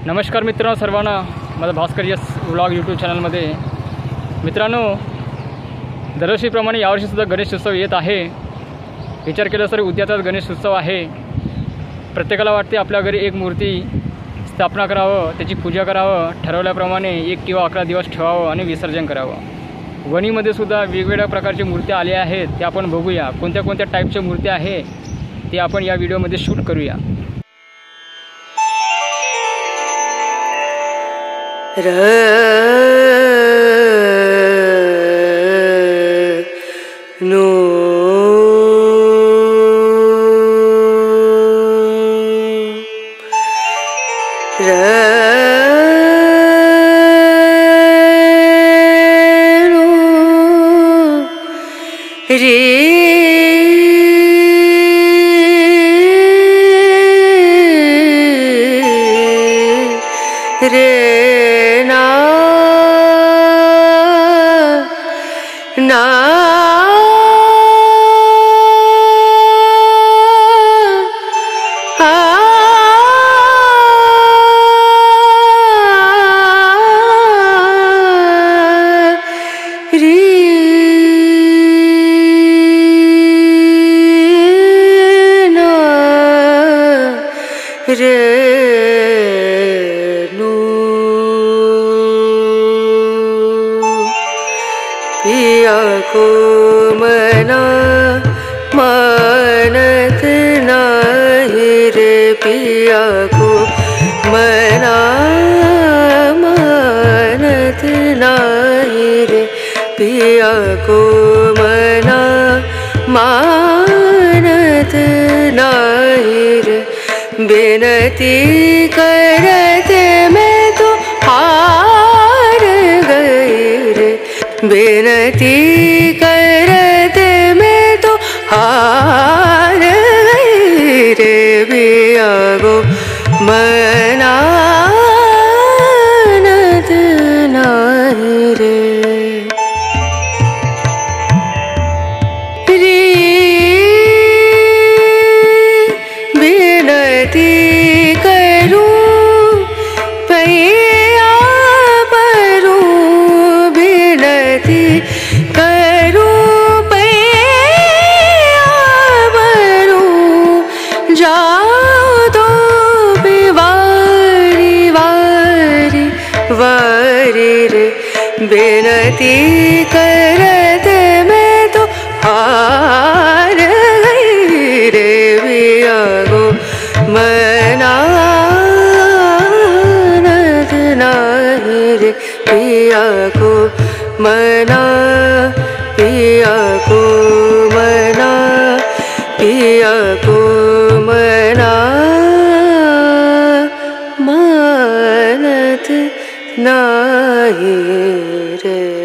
नमस्कार मित्रांनो, सर्वांना माझा भास्कर यस व्लॉग यूट्यूब चॅनलमध्ये. मित्रांनो, दरवर्षीप्रमाणे यावर्षीसुद्धा गणेशोत्सव येत आहे. विचार केला तर उद्याचाच गणेशोत्सव आहे. प्रत्येकाला वाटते आपल्या घरी एक मूर्ती स्थापना करावं, त्याची पूजा करावं, ठरवल्याप्रमाणे 1 किंवा 11 दिवस ठेवावं आणि विसर्जन करावं. वणीमध्ये सुद्धा वेगवेगळ्या प्रकारच्या मूर्त्या आल्या आहेत, त्या आपण बघूया. कोणत्या कोणत्या टाईपच्या मूर्त्या आहे ते आपण या व्हिडिओमध्ये शूट करूया. पिया को मना मानत नाही रे, पिया को मना मानत नाही रे, पिया को मना मानत नाही रे. बेनती करते मैं तो हार गई रे, बेनती करते मैं तो हार गई रे. पिया को मनानत नाही रे. बेनती करूं पैया भरूं, बेनती करूं पैया भरूं, जाओ तो वारी वारी वारी रे. बेनती करते मैं तो हार गई रे. पिया को मनानत नाही रे, पिया को मना, पिया को मना, पिया को मना मानत नाही रे.